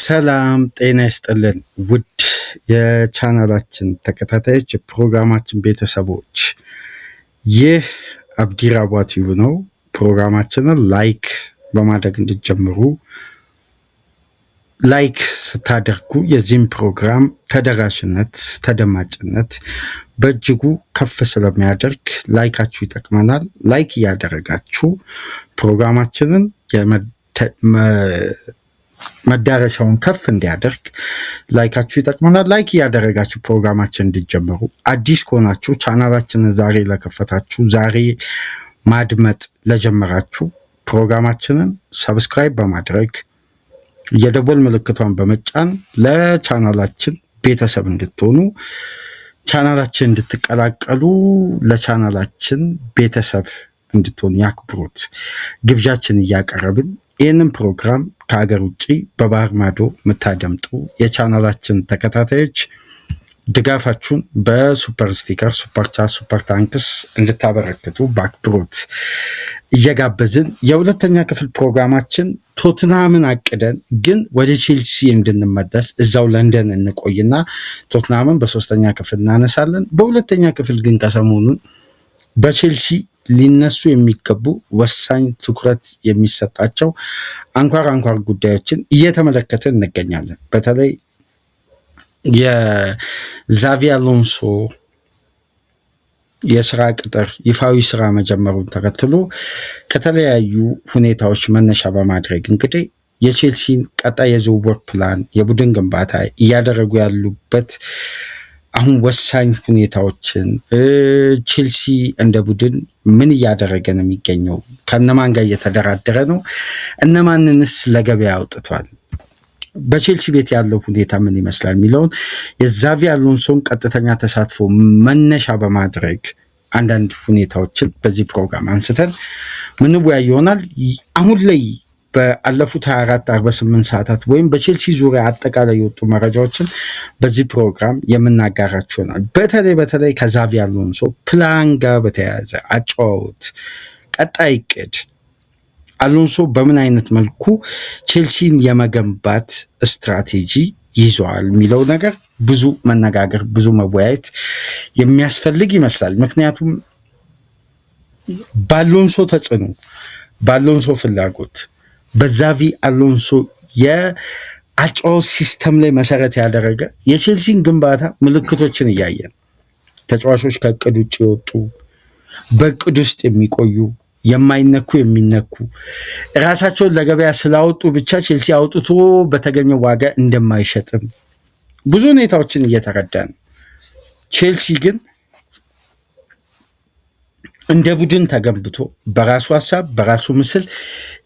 ሰላም ጤና ይስጥልን ውድ የቻናላችን ተከታታዮች የፕሮግራማችን ቤተሰቦች፣ ይህ አብዲራዋ ቲዩብ ነው። ፕሮግራማችንን ላይክ በማድረግ እንድትጀምሩ፣ ላይክ ስታደርጉ የዚህም ፕሮግራም ተደራሽነት ተደማጭነት በእጅጉ ከፍ ስለሚያደርግ ላይካችሁ ይጠቅመናል። ላይክ እያደረጋችሁ ፕሮግራማችንን መዳረሻውን ከፍ እንዲያደርግ ላይካችሁ ይጠቅመናል። ላይክ እያደረጋችሁ ፕሮግራማችን እንዲጀምሩ፣ አዲስ ከሆናችሁ ቻናላችንን ዛሬ ለከፈታችሁ፣ ዛሬ ማድመጥ ለጀመራችሁ ፕሮግራማችንን ሰብስክራይብ በማድረግ የደወል ምልክቷን በመጫን ለቻናላችን ቤተሰብ እንድትሆኑ፣ ቻናላችን እንድትቀላቀሉ፣ ለቻናላችን ቤተሰብ እንድትሆኑ ያክብሩት ግብዣችን እያቀረብን ይህንን ፕሮግራም ከሀገር ውጭ በባህር ማዶ የምታደምጡ የቻናላችን ተከታታዮች ድጋፋችሁን በሱፐር ስቲከር፣ ሱፐር ቻት፣ ሱፐር ታንክስ እንድታበረክቱ በአክብሮት እየጋበዝን የሁለተኛ ክፍል ፕሮግራማችን ቶትናምን አቅደን ግን ወደ ቼልሲ እንድንመለስ እዛው ለንደን እንቆይና ቶትናምን በሶስተኛ ክፍል እናነሳለን። በሁለተኛ ክፍል ግን ከሰሞኑን በቼልሲ ሊነሱ የሚገቡ ወሳኝ ትኩረት የሚሰጣቸው አንኳር ጉዳዮችን እየተመለከትን እንገኛለን። በተለይ የዛቪ አሎንሶ የስራ ቅጥር ይፋዊ ስራ መጀመሩን ተከትሎ ከተለያዩ ሁኔታዎች መነሻ በማድረግ እንግዲህ የቼልሲን ቀጣይ የዝውውር ፕላን፣ የቡድን ግንባታ እያደረጉ ያሉበት አሁን ወሳኝ ሁኔታዎችን፣ ቼልሲ እንደ ቡድን ምን እያደረገ ነው የሚገኘው፣ ከነማን ጋር እየተደራደረ ነው፣ እነማንንስ ለገበያ አውጥቷል፣ በቼልሲ ቤት ያለው ሁኔታ ምን ይመስላል የሚለውን የዛቪ አሎንሶን ቀጥተኛ ተሳትፎ መነሻ በማድረግ አንዳንድ ሁኔታዎችን በዚህ ፕሮግራም አንስተን ምንወያይ ይሆናል። አሁን ላይ በአለፉት 24-48 ሰዓታት ወይም በቼልሲ ዙሪያ አጠቃላይ የወጡ መረጃዎችን በዚህ ፕሮግራም የምናጋራችሁ ይሆናል። በተለይ ከዛቪ አሎንሶ ፕላን ጋር በተያያዘ አጨዋወት፣ ቀጣይ እቅድ፣ አሎንሶ በምን አይነት መልኩ ቼልሲን የመገንባት ስትራቴጂ ይዘዋል የሚለው ነገር ብዙ መነጋገር፣ ብዙ መወያየት የሚያስፈልግ ይመስላል። ምክንያቱም በአሎንሶ ተጽዕኖ፣ በአሎንሶ ፍላጎት፣ በዛቪ አሎንሶ የአጨዋወት ሲስተም ላይ መሰረት ያደረገ የቼልሲን ግንባታ ምልክቶችን እያየን፣ ተጫዋቾች ከእቅድ ውጭ የወጡ፣ በእቅድ ውስጥ የሚቆዩ፣ የማይነኩ የሚነኩ፣ ራሳቸውን ለገበያ ስላወጡ ብቻ ቼልሲ አውጥቶ በተገኘው ዋጋ እንደማይሸጥም ብዙ ሁኔታዎችን እየተረዳ ነው። ቼልሲ ግን እንደ ቡድን ተገንብቶ በራሱ ሀሳብ በራሱ ምስል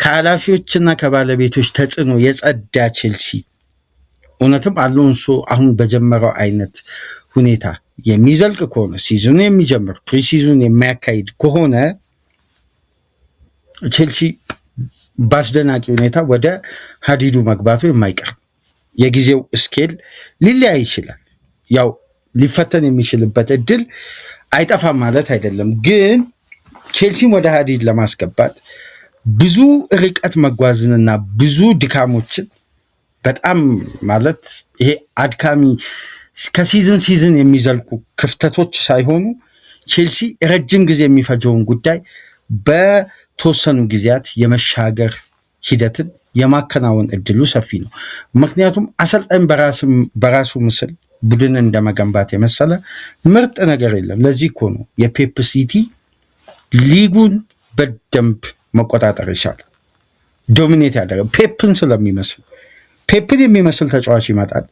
ከኃላፊዎችና ከባለቤቶች ተጽዕኖ የጸዳ ቼልሲ እውነትም አሎንሶ አሁን በጀመረው አይነት ሁኔታ የሚዘልቅ ከሆነ፣ ሲዝኑ የሚጀምር ፕሪሲዝን የሚያካሂድ ከሆነ ቼልሲ በአስደናቂ ሁኔታ ወደ ሀዲዱ መግባቱ የማይቀር፣ የጊዜው ስኬል ሊለያይ ይችላል። ያው ሊፈተን የሚችልበት እድል አይጠፋም ማለት አይደለም። ግን ቼልሲን ወደ ሀዲድ ለማስገባት ብዙ ርቀት መጓዝንና ብዙ ድካሞችን በጣም ማለት ይሄ አድካሚ ከሲዝን የሚዘልቁ ክፍተቶች ሳይሆኑ ቼልሲ ረጅም ጊዜ የሚፈጀውን ጉዳይ በተወሰኑ ጊዜያት የመሻገር ሂደትን የማከናወን እድሉ ሰፊ ነው። ምክንያቱም አሰልጣኝ በራሱ ምስል ቡድን እንደመገንባት የመሰለ ምርጥ ነገር የለም። ለዚህ እኮ ነው የፔፕ ሲቲ ሊጉን በደንብ መቆጣጠር ይቻላል፣ ዶሚኔት ያደረገ ፔፕን ስለሚመስል። ፔፕን የሚመስል ተጫዋች ይመጣል፣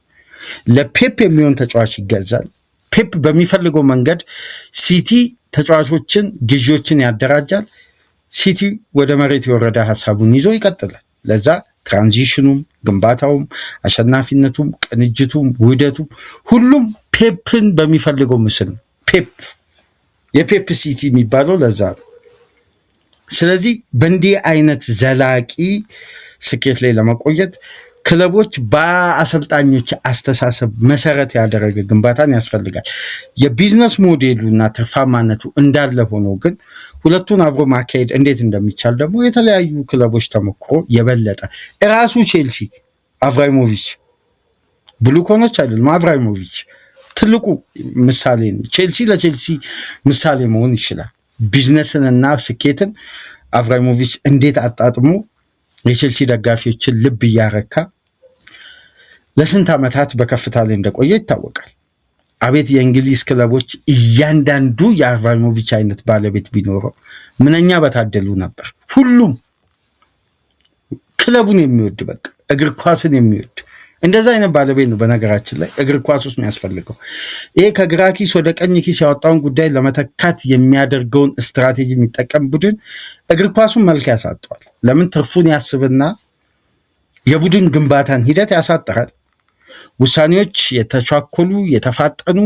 ለፔፕ የሚሆን ተጫዋች ይገዛል። ፔፕ በሚፈልገው መንገድ ሲቲ ተጫዋቾችን፣ ግዢዎችን ያደራጃል። ሲቲ ወደ መሬት የወረደ ሀሳቡን ይዞ ይቀጥላል። ለዛ ትራንዚሽኑም፣ ግንባታውም፣ አሸናፊነቱም፣ ቅንጅቱም፣ ውህደቱም ሁሉም ፔፕን በሚፈልገው ምስል ነው። ፔፕ የፔፕ ሲቲ የሚባለው ለዛ ነው። ስለዚህ በእንዲህ አይነት ዘላቂ ስኬት ላይ ለመቆየት ክለቦች በአሰልጣኞች አስተሳሰብ መሰረት ያደረገ ግንባታን ያስፈልጋል። የቢዝነስ ሞዴሉና ትርፋማነቱ እንዳለ ሆኖ ግን ሁለቱን አብሮ ማካሄድ እንዴት እንደሚቻል ደግሞ የተለያዩ ክለቦች ተሞክሮ የበለጠ ራሱ ቼልሲ አብራይሞቪች ብሉኮኖች አይደለም። አብራሞቪች ትልቁ ምሳሌ ነው። ቼልሲ ለቼልሲ ምሳሌ መሆን ይችላል። ቢዝነስንና ስኬትን አብራሞቪች እንዴት አጣጥሞ የቼልሲ ደጋፊዎችን ልብ እያረካ ለስንት ዓመታት በከፍታ ላይ እንደቆየ ይታወቃል። አቤት የእንግሊዝ ክለቦች እያንዳንዱ የአብራሞቪች አይነት ባለቤት ቢኖረው ምንኛ በታደሉ ነበር። ሁሉም ክለቡን የሚወድ በቃ እግር ኳስን የሚወድ እንደዛ አይነት ባለቤት ነው። በነገራችን ላይ እግር ኳስ ውስጥ የሚያስፈልገው ይሄ ከግራ ኪስ ወደ ቀኝ ኪስ ያወጣውን ጉዳይ ለመተካት የሚያደርገውን ስትራቴጂ የሚጠቀም ቡድን እግር ኳሱን መልክ ያሳጠዋል። ለምን? ትርፉን ያስብና የቡድን ግንባታን ሂደት ያሳጥራል። ውሳኔዎች የተቻኮሉ የተፋጠኑ፣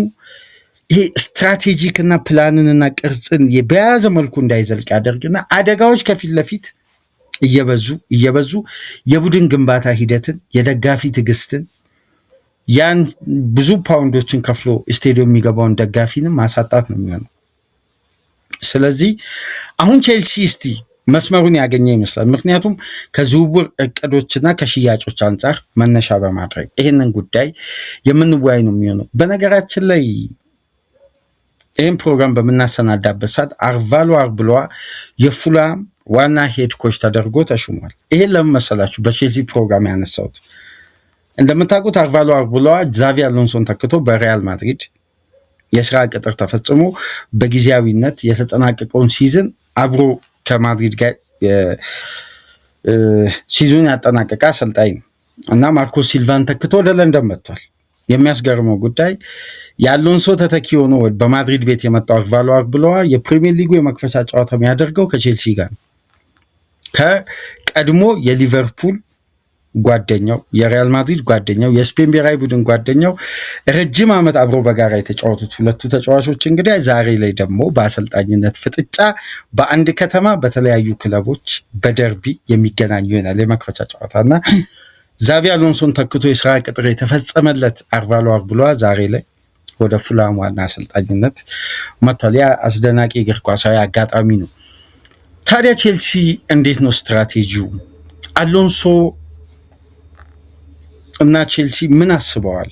ይሄ ስትራቴጂክና ፕላንንና ቅርጽን በያዘ መልኩ እንዳይዘልቅ ያደርግና አደጋዎች ከፊት ለፊት እየበዙ የቡድን ግንባታ ሂደትን፣ የደጋፊ ትዕግስትን፣ ያን ብዙ ፓውንዶችን ከፍሎ ስቴዲየም የሚገባውን ደጋፊንም ማሳጣት ነው የሚሆነው። ስለዚህ አሁን ቼልሲ እስቲ መስመሩን ያገኘ ይመስላል። ምክንያቱም ከዝውውር እቅዶችና ከሽያጮች አንጻር መነሻ በማድረግ ይህንን ጉዳይ የምንወያይ ነው የሚሆነው። በነገራችን ላይ ይህን ፕሮግራም በምናሰናዳበት ሰዓት አርቫሎ አርብሎዋ የፉላም ዋና ሄድ ኮች ተደርጎ ተሹሟል። ይሄን ለምን መሰላችሁ በቼልሲ ፕሮግራም ያነሳሁት? እንደምታውቁት አርቫሎ አርብሎዋ ዛቪ አሎንሶን ተክቶ በሪያል ማድሪድ የስራ ቅጥር ተፈጽሞ በጊዜያዊነት የተጠናቀቀውን ሲዝን አብሮ ከማድሪድ ጋር ሲዝኑን ያጠናቀቀ አሰልጣኝ ነው እና ማርኮስ ሲልቫን ተክቶ ወደ ለንደን መጥቷል። የሚያስገርመው ጉዳይ የአሎንሶ ተተኪ ሆኖ በማድሪድ ቤት የመጣው አርቫሎ አርብሎዋ የፕሪሚየር ሊጉ የመክፈቻ ጨዋታ የሚያደርገው ከቼልሲ ጋር ነው። ከቀድሞ የሊቨርፑል ጓደኛው፣ የሪያል ማድሪድ ጓደኛው፣ የስፔን ብሔራዊ ቡድን ጓደኛው ረጅም ዓመት አብሮ በጋራ የተጫወቱት ሁለቱ ተጫዋቾች እንግዲህ ዛሬ ላይ ደግሞ በአሰልጣኝነት ፍጥጫ በአንድ ከተማ በተለያዩ ክለቦች በደርቢ የሚገናኙ ይሆናል የመክፈቻ ጨዋታና ዛቪ አሎንሶን ተክቶ የስራ ቅጥር የተፈጸመለት አርቫሎ አርብሎዋ ዛሬ ላይ ወደ ፉላም ዋና አሰልጣኝነት መጥቷል። ያ አስደናቂ እግር ኳሳዊ አጋጣሚ ነው። ታዲያ ቼልሲ እንዴት ነው ስትራቴጂው? አሎንሶ እና ቼልሲ ምን አስበዋል?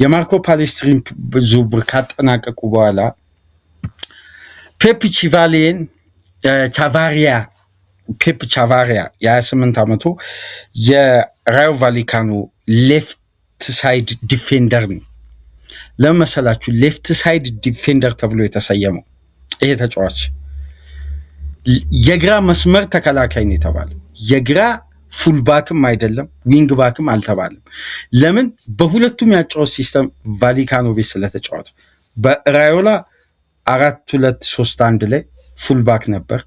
የማርኮ ፓሌስትሪን ዝውውር ካጠናቀቁ በኋላ ፔፕ ቻቫሪያ የ28 ዓመቱ የራዮ ቫሊካኖ ሌፍት ሳይድ ዲፌንደር ነው። ለምን መሰላችሁ ሌፍት ሳይድ ዲፌንደር ተብሎ የተሰየመው? ይሄ ተጫዋች የግራ መስመር ተከላካይ ነው የተባለው። የግራ ፉል ባክም አይደለም ዊንግ ባክም አልተባለም። ለምን? በሁለቱም ያጫወት ሲስተም ቫሊካኖ ቤት ስለተጫወተ። በራዮላ 4-2-3-1 ላይ ፉል ባክ ነበር።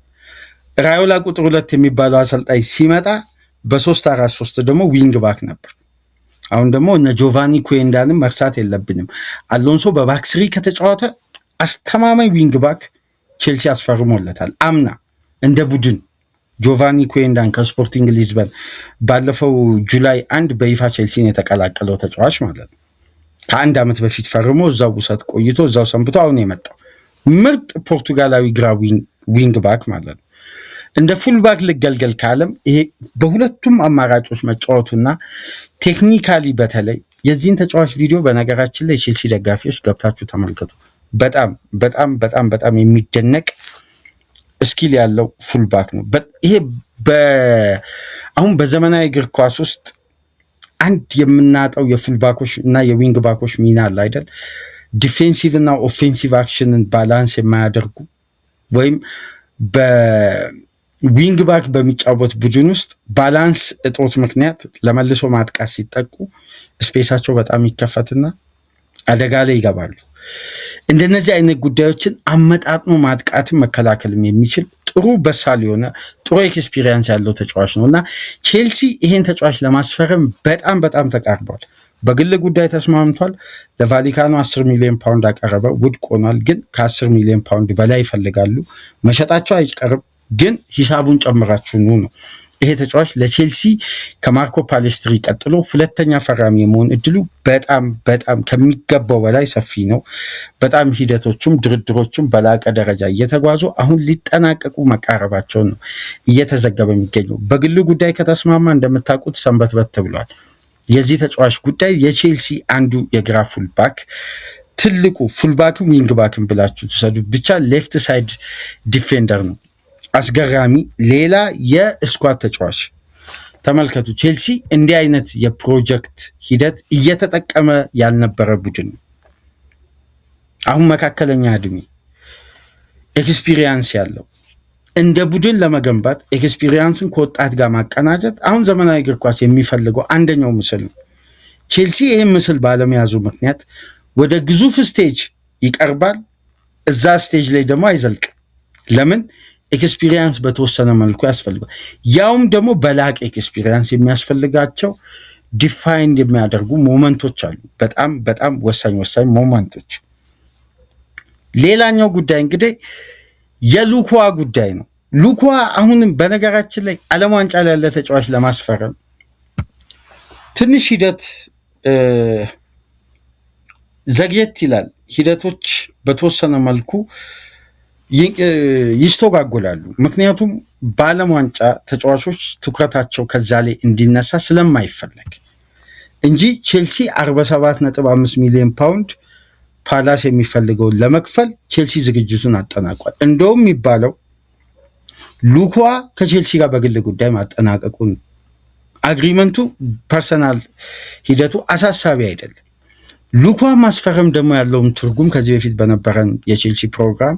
ራዮላ ቁጥር 2 የሚባለው አሰልጣኝ ሲመጣ በ3-4-3 ደግሞ ዊንግ ባክ ነበር። አሁን ደግሞ እነ ጆቫኒ ኩዌንዳንም መርሳት የለብንም። አሎንሶ በባክስሪ ከተጫወተ አስተማማኝ ዊንግ ባክ ቼልሲ አስፈርሞለታል። አምና እንደ ቡድን ጆቫኒ ኩዌንዳን ከስፖርቲንግ ሊዝበን ባለፈው ጁላይ 1 በይፋ ቼልሲን የተቀላቀለው ተጫዋች ማለት ነው። ከአንድ ዓመት በፊት ፈርሞ እዛው ውሰት ቆይቶ እዛው ሰንብቶ አሁን የመጣው ምርጥ ፖርቱጋላዊ ግራ ዊንግ ባክ ማለት ነው። እንደ ፉልባክ ልገልገል ካለም ይሄ በሁለቱም አማራጮች መጫወቱና ቴክኒካሊ በተለይ የዚህን ተጫዋች ቪዲዮ በነገራችን ላይ ቼልሲ ደጋፊዎች ገብታችሁ ተመልከቱ። በጣም በጣም በጣም በጣም የሚደነቅ ስኪል ያለው ፉልባክ ነው። ይሄ አሁን በዘመናዊ እግር ኳስ ውስጥ አንድ የምናጣው የፉልባኮች እና የዊንግ ባኮች ሚና አለ አይደል? ዲፌንሲቭ እና ኦፌንሲቭ አክሽንን ባላንስ የማያደርጉ ወይም በዊንግ ባክ በሚጫወት ቡድን ውስጥ ባላንስ እጦት ምክንያት ለመልሶ ማጥቃት ሲጠቁ ስፔሳቸው በጣም ይከፈትና አደጋ ላይ ይገባሉ። እንደነዚህ አይነት ጉዳዮችን አመጣጥኖ ማጥቃትን መከላከልም የሚችል ጥሩ በሳል የሆነ ጥሩ ኤክስፒሪየንስ ያለው ተጫዋች ነው እና ቼልሲ ይሄን ተጫዋች ለማስፈረም በጣም በጣም ተቃርቧል። በግል ጉዳይ ተስማምቷል። ለቫሊካኖ 10 ሚሊዮን ፓውንድ አቀረበ፣ ውድቅ ሆኗል። ግን ከ10 ሚሊዮን ፓውንድ በላይ ይፈልጋሉ። መሸጣቸው አይቀርም፣ ግን ሂሳቡን ጨምራችሁ ነው። ይሄ ተጫዋች ለቼልሲ ከማርኮ ፓሌስትሪ ቀጥሎ ሁለተኛ ፈራሚ የመሆን እድሉ በጣም በጣም ከሚገባው በላይ ሰፊ ነው። በጣም ሂደቶቹም ድርድሮቹም በላቀ ደረጃ እየተጓዙ አሁን ሊጠናቀቁ መቃረባቸውን ነው እየተዘገበ የሚገኘው። በግሉ ጉዳይ ከተስማማ እንደምታውቁት ሰንበትበት ብሏል። የዚህ ተጫዋች ጉዳይ የቼልሲ አንዱ የግራ ፉልባክ ትልቁ ፉልባክም ዊንግ ባክም ብላችሁ ተሰዱ ብቻ ሌፍት ሳይድ ዲፌንደር ነው። አስገራሚ ሌላ የስኳድ ተጫዋች ተመልከቱ። ቼልሲ እንዲህ አይነት የፕሮጀክት ሂደት እየተጠቀመ ያልነበረ ቡድን ነው። አሁን መካከለኛ እድሜ ኤክስፒሪየንስ ያለው እንደ ቡድን ለመገንባት ኤክስፒሪየንስን ከወጣት ጋር ማቀናጀት አሁን ዘመናዊ እግር ኳስ የሚፈልገው አንደኛው ምስል ነው። ቼልሲ ይህን ምስል ባለመያዙ ምክንያት ወደ ግዙፍ ስቴጅ ይቀርባል። እዛ ስቴጅ ላይ ደግሞ አይዘልቅም። ለምን? ኤክስፒሪየንስ በተወሰነ መልኩ ያስፈልጋል። ያውም ደግሞ በላቅ ኤክስፒሪየንስ የሚያስፈልጋቸው ዲፋይንድ የሚያደርጉ ሞመንቶች አሉ። በጣም በጣም ወሳኝ ሞመንቶች። ሌላኛው ጉዳይ እንግዲህ የሉኳ ጉዳይ ነው። ሉኳ አሁንም በነገራችን ላይ ዓለም ዋንጫ ላይ ያለ ተጫዋች ለማስፈረም ትንሽ ሂደት ዘግየት ይላል። ሂደቶች በተወሰነ መልኩ ይስተጓጎላሉ። ምክንያቱም በዓለም ዋንጫ ተጫዋቾች ትኩረታቸው ከዛ ላይ እንዲነሳ ስለማይፈለግ እንጂ ቼልሲ 47.5 ሚሊዮን ፓውንድ ፓላስ የሚፈልገውን ለመክፈል ቼልሲ ዝግጅቱን አጠናቋል። እንደውም የሚባለው ሉኳ ከቼልሲ ጋር በግል ጉዳይ ማጠናቀቁን አግሪመንቱ ፐርሰናል ሂደቱ አሳሳቢ አይደለም። ሉኳ ማስፈረም ደግሞ ያለውን ትርጉም ከዚህ በፊት በነበረን የቼልሲ ፕሮግራም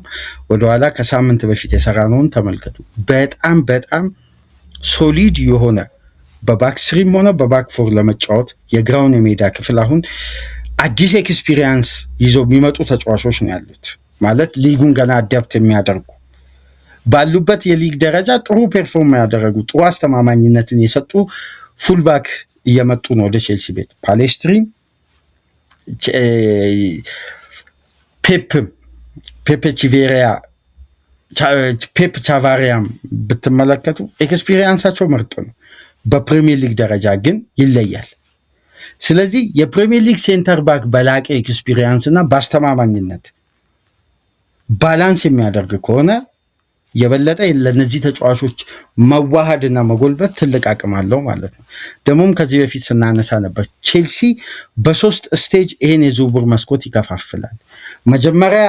ወደኋላ ከሳምንት በፊት የሰራነውን ተመልከቱ። በጣም በጣም ሶሊድ የሆነ በባክ ስሪም ሆነ በባክ ፎር ለመጫወት የግራውን የሜዳ ክፍል አሁን አዲስ ኤክስፒሪየንስ ይዘው የሚመጡ ተጫዋቾች ነው ያሉት። ማለት ሊጉን ገና አዳፕት የሚያደርጉ ባሉበት የሊግ ደረጃ ጥሩ ፔርፎርም ያደረጉ ጥሩ አስተማማኝነትን የሰጡ ፉልባክ እየመጡ ነው ወደ ቼልሲ ቤት። ፓሌስትሪን፣ ፔፕ ቺቬሪያ፣ ፔፕ ቻቫሪያም ብትመለከቱ ኤክስፒሪየንሳቸው ምርጥ ነው። በፕሪሚየር ሊግ ደረጃ ግን ይለያል። ስለዚህ የፕሪሚየር ሊግ ሴንተር ባክ በላቀ ኤክስፒሪየንስ እና በአስተማማኝነት ባላንስ የሚያደርግ ከሆነ የበለጠ ለነዚህ ተጫዋቾች መዋሃድና መጎልበት ትልቅ አቅም አለው ማለት ነው። ደግሞም ከዚህ በፊት ስናነሳ ነበር ቼልሲ በ3 ስቴጅ ይሄን የዝውውር መስኮት ይከፋፍላል። መጀመሪያ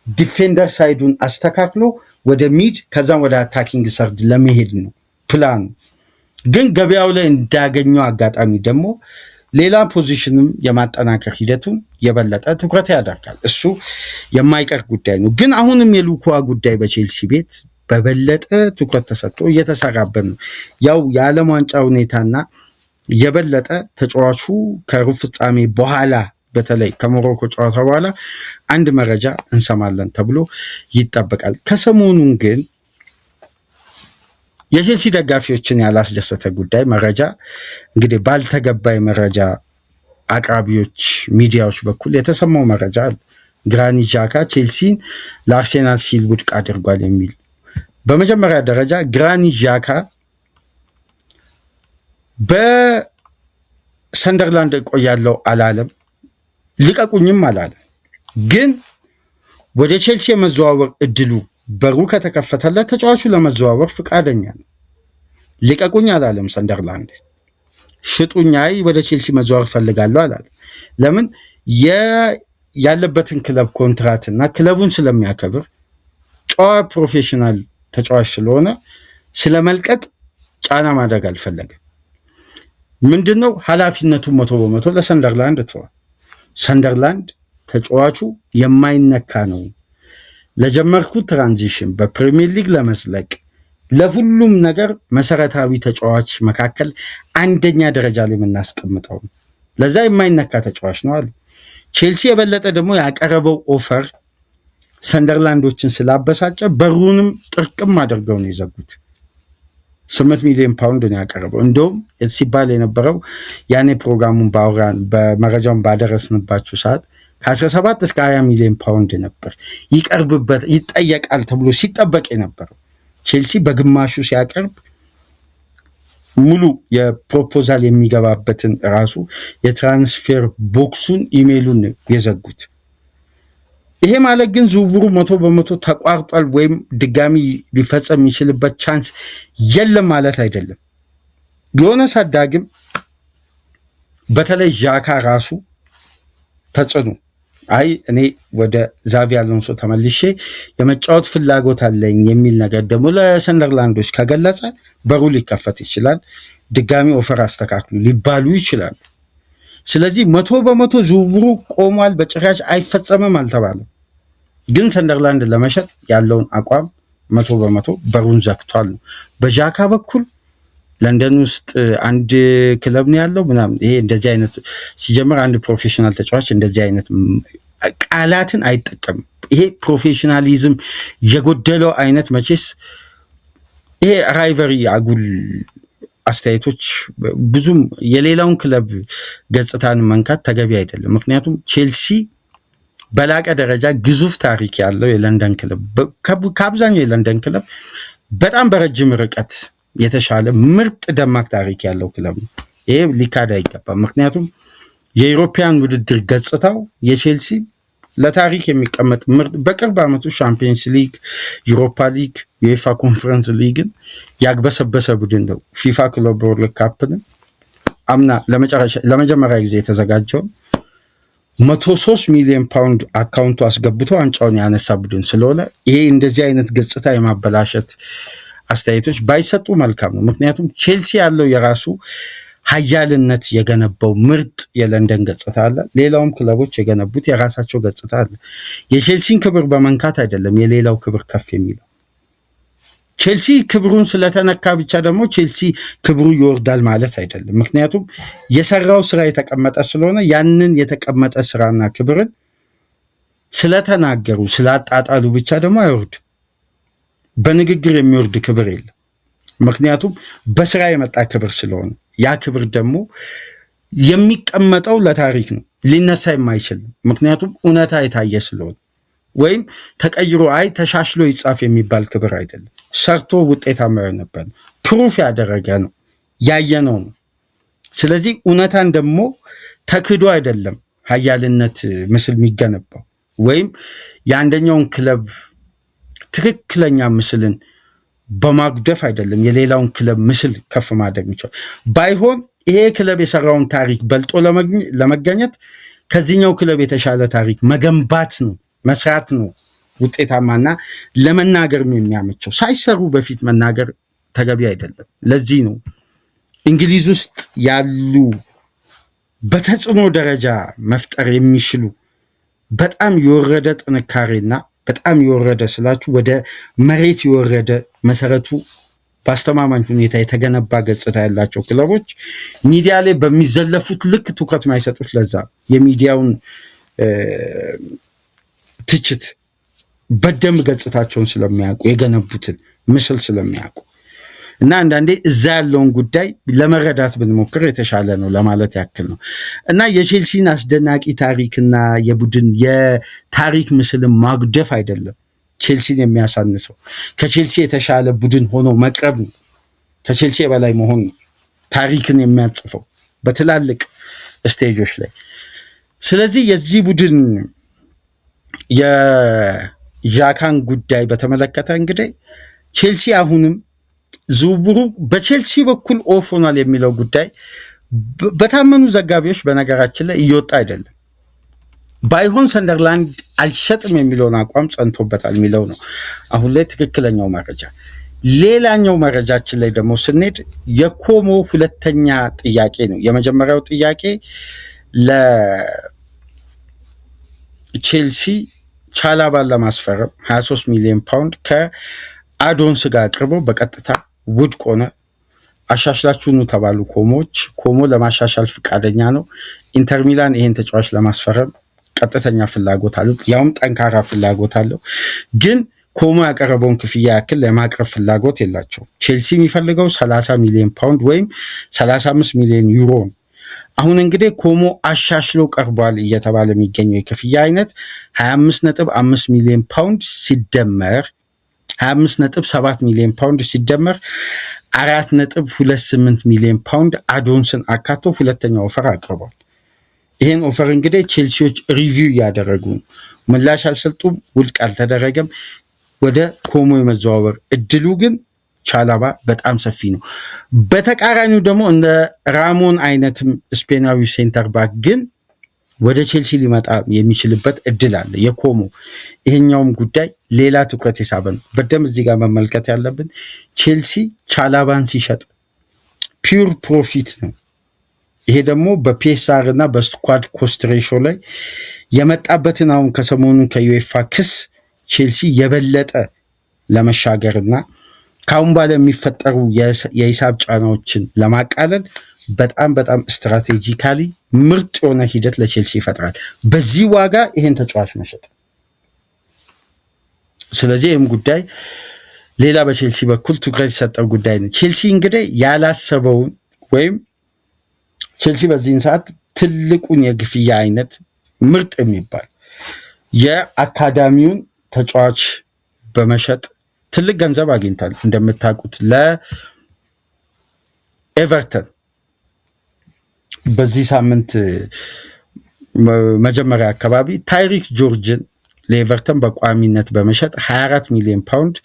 ዲፌንደር ሳይዱን አስተካክሎ ወደ ሚድ ከዛም ወደ አታኪንግ ሰርድ ለመሄድ ነው ፕላኑ። ግን ገበያው ላይ እንዳገኘው አጋጣሚ ደግሞ ሌላ ፖዚሽንም የማጠናከር ሂደቱን የበለጠ ትኩረት ያደርጋል። እሱ የማይቀር ጉዳይ ነው። ግን አሁንም የሉኳ ጉዳይ በቼልሲ ቤት በበለጠ ትኩረት ተሰጥቶ እየተሰራበት ነው። ያው የዓለም ዋንጫ ሁኔታና የበለጠ ተጫዋቹ ከሩብ ፍጻሜ በኋላ በተለይ ከሞሮኮ ጨዋታ በኋላ አንድ መረጃ እንሰማለን ተብሎ ይጠበቃል። ከሰሞኑን ግን የቼልሲ ደጋፊዎችን ያላስደሰተ ጉዳይ መረጃ እንግዲህ ባልተገባ መረጃ አቅራቢዎች ሚዲያዎች በኩል የተሰማው መረጃ አለ። ግራኒት ዣካ ቼልሲን ለአርሴናል ሲል ውድቅ አድርጓል የሚል። በመጀመሪያ ደረጃ ግራኒት ዣካ በሰንደርላንድ እቆያለሁ አላለም፣ ልቀቁኝም አላለም። ግን ወደ ቼልሲ የመዘዋወር እድሉ በሩ ከተከፈተለት ተጫዋቹ ለመዘዋወር ፍቃደኛ ነው። ልቀቁኝ አላለም። ሰንደርላንድ ሽጡኝ፣ አይ ወደ ቼልሲ መዘዋወር ፈልጋለሁ አላለም። ለምን? ያለበትን ክለብ ኮንትራትና ክለቡን ስለሚያከብር ጨዋ ፕሮፌሽናል ተጫዋች ስለሆነ ስለመልቀቅ ጫና ማድረግ አልፈለግም። ምንድነው ኃላፊነቱን 100% ለሰንደርላንድ ተወው። ሰንደርላንድ ተጫዋቹ የማይነካ ነው። ለጀመርኩት ትራንዚሽን በፕሪሚየር ሊግ ለመስለቅ ለሁሉም ነገር መሰረታዊ ተጫዋች መካከል አንደኛ ደረጃ ላይ የምናስቀምጠው ነው። ለዛ የማይነካ ተጫዋች ነው አሉ። ቼልሲ የበለጠ ደግሞ ያቀረበው ኦፈር ሰንደርላንዶችን ስላበሳጨ በሩንም ጥርቅም አድርገው ነው የዘጉት። 8 ሚሊዮን ፓውንድ ነው ያቀረበው። እንደውም ሲባል የነበረው ያኔ ፕሮግራሙን በመረጃውን ባደረስንባችሁ ሰዓት ከ17 እስከ 20 ሚሊዮን ፓውንድ ነበር ይጠየቃል ተብሎ ሲጠበቅ የነበረው። ቼልሲ በግማሹ ሲያቀርብ ሙሉ የፕሮፖዛል የሚገባበትን ራሱ የትራንስፌር ቦክሱን ኢሜይሉን የዘጉት። ይሄ ማለት ግን ዝውውሩ 100% ተቋርጧል ወይም ድጋሚ ሊፈጸም የሚችልበት ቻንስ የለም ማለት አይደለም። ዮናስ አዳግም በተለይ ዣካ ራሱ ተጽዕኖ አይ እኔ ወደ ዛቪ አሎንሶ ተመልሼ የመጫወት ፍላጎት አለኝ የሚል ነገር ደግሞ ለሰንደርላንዶች ከገለጸ በሩ ሊከፈት ይችላል። ድጋሚ ኦፈር አስተካክሉ ሊባሉ ይችላሉ። ስለዚህ 100% ዝውውሩ ቆሟል፣ በጭራሽ አይፈጸምም አልተባለም። ግን ሰንደርላንድ ለመሸጥ ያለውን አቋም 100% በሩን ዘግቷል ነው። በዣካ በኩል ለንደን ውስጥ አንድ ክለብ ነው ያለው ምናምን። ይሄ እንደዚህ አይነት ሲጀምር አንድ ፕሮፌሽናል ተጫዋች እንደዚህ አይነት ቃላትን አይጠቀምም። ይሄ ፕሮፌሽናሊዝም የጎደለው አይነት መቼስ ይሄ ራይቨሪ አጉል አስተያየቶች ብዙም የሌላውን ክለብ ገጽታን መንካት ተገቢ አይደለም። ምክንያቱም ቼልሲ በላቀ ደረጃ ግዙፍ ታሪክ ያለው የለንደን ክለብ ከአብዛኛው የለንደን ክለብ በጣም በረጅም ርቀት የተሻለ ምርጥ ደማቅ ታሪክ ያለው ክለብ ነው። ይሄ ሊካድ አይገባም። ምክንያቱም የዩሮፒያን ውድድር ገጽታው የቼልሲ ለታሪክ የሚቀመጥ ምርጥ በቅርብ ዓመቱ ሻምፒየንስ ሊግ፣ ዩሮፓ ሊግ፣ ዩኤፋ ኮንፈረንስ ሊግን ያግበሰበሰ ቡድን ነው። ፊፋ ክለብ ወርልድ ካፕን አምና ለመጀመሪያ ጊዜ የተዘጋጀው 103 ሚሊዮን ፓውንድ አካውንቱ አስገብቶ ዋንጫውን ያነሳ ቡድን ስለሆነ ይሄ እንደዚህ አይነት ገጽታ የማበላሸት አስተያየቶች ባይሰጡ መልካም ነው። ምክንያቱም ቼልሲ ያለው የራሱ ሀያልነት የገነባው ምርጥ የለንደን ገጽታ አለ። ሌላውም ክለቦች የገነቡት የራሳቸው ገጽታ አለ። የቼልሲን ክብር በመንካት አይደለም የሌላው ክብር ከፍ የሚለው። ቼልሲ ክብሩን ስለተነካ ብቻ ደግሞ ቼልሲ ክብሩ ይወርዳል ማለት አይደለም። ምክንያቱም የሰራው ስራ የተቀመጠ ስለሆነ ያንን የተቀመጠ ስራና ክብርን ስለተናገሩ ስላጣጣሉ ብቻ ደግሞ አይወርድም። በንግግር የሚወርድ ክብር የለም። ምክንያቱም በስራ የመጣ ክብር ስለሆነ ያ ክብር ደግሞ የሚቀመጠው ለታሪክ ነው፣ ሊነሳ የማይችል ምክንያቱም እውነታ የታየ ስለሆነ ወይም ተቀይሮ አይ ተሻሽሎ ይጻፍ የሚባል ክብር አይደለም። ሰርቶ ውጤታማ የሆነበት ነው፣ ፕሩፍ ያደረገ ነው፣ ያየነው ነው። ስለዚህ እውነታን ደግሞ ተክዶ አይደለም ሀያልነት ምስል የሚገነባው ወይም የአንደኛውን ክለብ ትክክለኛ ምስልን በማጉደፍ አይደለም የሌላውን ክለብ ምስል ከፍ ማድረግ የሚችል ባይሆን ይሄ ክለብ የሰራውን ታሪክ በልጦ ለመገኘት ከዚህኛው ክለብ የተሻለ ታሪክ መገንባት ነው፣ መስራት ነው ውጤታማና ለመናገርም የሚያመቸው። ሳይሰሩ በፊት መናገር ተገቢ አይደለም። ለዚህ ነው እንግሊዝ ውስጥ ያሉ በተጽዕኖ ደረጃ መፍጠር የሚችሉ በጣም የወረደ ጥንካሬና በጣም የወረደ ስላችሁ ወደ መሬት የወረደ መሰረቱ በአስተማማኝ ሁኔታ የተገነባ ገጽታ ያላቸው ክለቦች ሚዲያ ላይ በሚዘለፉት ልክ ትኩረት ማይሰጡት ለዛ የሚዲያውን ትችት በደንብ ገጽታቸውን ስለሚያውቁ የገነቡትን ምስል ስለሚያውቁ እና አንዳንዴ እዛ ያለውን ጉዳይ ለመረዳት ብንሞክር የተሻለ ነው ለማለት ያክል ነው። እና የቼልሲን አስደናቂ ታሪክና የቡድን የታሪክ ምስልን ማጉደፍ አይደለም ቼልሲን የሚያሳንሰው፣ ከቼልሲ የተሻለ ቡድን ሆኖ መቅረብ ነው። ከቼልሲ በላይ መሆን ነው ታሪክን የሚያጽፈው በትላልቅ ስቴጆች ላይ። ስለዚህ የዚህ ቡድን የዣካን ጉዳይ በተመለከተ እንግዲህ ቼልሲ አሁንም ዝውውሩ በቼልሲ በኩል ኦፍ ሆኗል የሚለው ጉዳይ በታመኑ ዘጋቢዎች በነገራችን ላይ እየወጣ አይደለም። ባይሆን ሰንደርላንድ አልሸጥም የሚለውን አቋም ጸንቶበታል የሚለው ነው አሁን ላይ ትክክለኛው መረጃ። ሌላኛው መረጃችን ላይ ደግሞ ስንሄድ የኮሞ ሁለተኛ ጥያቄ ነው። የመጀመሪያው ጥያቄ ለቼልሲ ቻላባን ለማስፈረም 23 ሚሊዮን ፓውንድ ከአዶንስ ጋር አቅርበው በቀጥታ ውድቅ ሆነ። አሻሽላችሁኑ ተባሉ ኮሞች። ኮሞ ለማሻሻል ፍቃደኛ ነው። ኢንተር ሚላን ይሄን ተጫዋች ለማስፈረም ቀጥተኛ ፍላጎት አለው፣ ያውም ጠንካራ ፍላጎት አለው። ግን ኮሞ ያቀረበውን ክፍያ ያክል ለማቅረብ ፍላጎት የላቸው። ቼልሲ የሚፈልገው 30 ሚሊዮን ፓውንድ ወይም 35 ሚሊዮን ዩሮ ነው። አሁን እንግዲህ ኮሞ አሻሽሎ ቀርቧል እየተባለ የሚገኘው የክፍያ አይነት 25.5 ሚሊዮን ፓውንድ ሲደመር 25.7 ሚሊዮን ፓውንድ ሲደመር 4.28 ሚሊዮን ፓውንድ አዶንስን አካቶ ሁለተኛ ኦፈር አቅርቧል። ይህን ኦፈር እንግዲህ ቼልሲዎች ሪቪው እያደረጉ ነው። ምላሽ አልሰጡም፣ ውድቅ አልተደረገም። ወደ ኮሞ የመዘዋወር እድሉ ግን ቻላባ በጣም ሰፊ ነው። በተቃራኒው ደግሞ እንደ ራሞን አይነትም ስፔናዊ ሴንተር ባክ ግን ወደ ቼልሲ ሊመጣ የሚችልበት እድል አለ። የኮሞ ይሄኛውም ጉዳይ ሌላ ትኩረት የሳበ ነው። በደም እዚህ ጋር መመልከት ያለብን ቼልሲ ቻላባን ሲሸጥ ፒውር ፕሮፊት ነው። ይሄ ደግሞ በፒኤስአር እና በስኳድ ኮስት ሬሾ ላይ የመጣበትን አሁን ከሰሞኑን ከዩኤፋ ክስ ቼልሲ የበለጠ ለመሻገርና ካሁን ባለ የሚፈጠሩ የሂሳብ ጫናዎችን ለማቃለል በጣም ስትራቴጂካሊ ምርጥ የሆነ ሂደት ለቼልሲ ይፈጥራል በዚህ ዋጋ ይሄን ተጫዋች መሸጥ። ስለዚህ ይህም ጉዳይ ሌላ በቼልሲ በኩል ትኩረት የሰጠው ጉዳይ ነው። ቼልሲ እንግዲህ ያላሰበውን ወይም ቼልሲ በዚህን ሰዓት ትልቁን የግፍያ አይነት ምርጥ የሚባል የአካዳሚውን ተጫዋች በመሸጥ ትልቅ ገንዘብ አግኝቷል። እንደምታውቁት ለኤቨርተን በዚህ ሳምንት መጀመሪያ አካባቢ ታይሪክ ጆርጅን ለኤቨርተን በቋሚነት በመሸጥ 24 ሚሊዮን ፓውንድ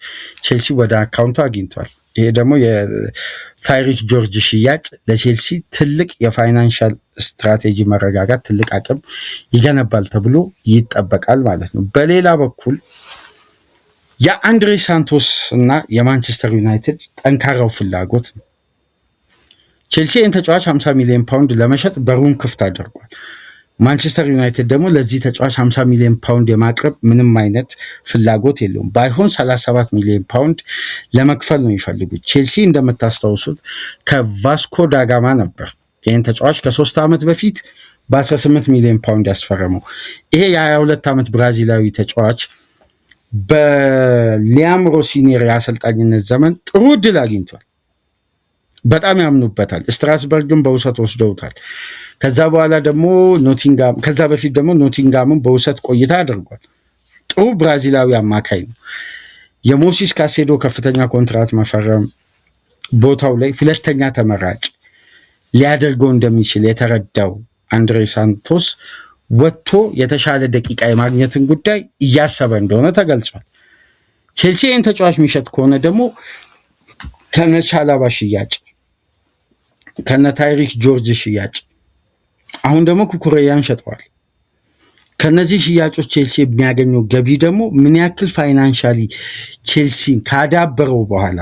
ቼልሲ ወደ አካውንቱ አግኝቷል። ይሄ ደግሞ የታይሪክ ጆርጅ ሽያጭ ለቼልሲ ትልቅ የፋይናንሻል ስትራቴጂ መረጋጋት ትልቅ አቅም ይገነባል ተብሎ ይጠበቃል ማለት ነው። በሌላ በኩል የአንድሬ ሳንቶስ እና የማንቸስተር ዩናይትድ ጠንካራው ፍላጎት ነው። ቼልሲ ይህን ተጫዋች 50 ሚሊዮን ፓውንድ ለመሸጥ በሩን ክፍት አድርጓል። ማንቸስተር ዩናይትድ ደግሞ ለዚህ ተጫዋች 50 ሚሊዮን ፓውንድ የማቅረብ ምንም አይነት ፍላጎት የለውም። ባይሆን 37 ሚሊዮን ፓውንድ ለመክፈል ነው የሚፈልጉት። ቼልሲ እንደምታስታውሱት ከቫስኮ ዳጋማ ነበር ይህን ተጫዋች ከ3 ዓመት በፊት በ18 ሚሊዮን ፓውንድ ያስፈረመው። ይሄ የ22 ዓመት ብራዚላዊ ተጫዋች በሊያም ሮሲኔር የአሰልጣኝነት ዘመን ጥሩ እድል አግኝቷል። በጣም ያምኑበታል። ስትራስበርግን በውሰት ወስደውታል። ከዛ በኋላ ደግሞ ከዛ በፊት ደግሞ ኖቲንጋምን በውሰት ቆይታ አድርጓል። ጥሩ ብራዚላዊ አማካይ ነው። የሞሲስ ካሴዶ ከፍተኛ ኮንትራት መፈረም ቦታው ላይ ሁለተኛ ተመራጭ ሊያደርገው እንደሚችል የተረዳው አንድሬ ሳንቶስ ወጥቶ የተሻለ ደቂቃ የማግኘትን ጉዳይ እያሰበ እንደሆነ ተገልጿል። ቼልሲ ይህን ተጫዋች የሚሸጥ ከሆነ ደግሞ ከነ ቻላባ ሽያጭ፣ ከነ ታይሪክ ጆርጅ ሽያጭ፣ አሁን ደግሞ ኩኩሬያን ሸጠዋል። ከነዚህ ሽያጮች ቼልሲ የሚያገኘው ገቢ ደግሞ ምን ያክል ፋይናንሻሊ ቼልሲን ካዳበረው በኋላ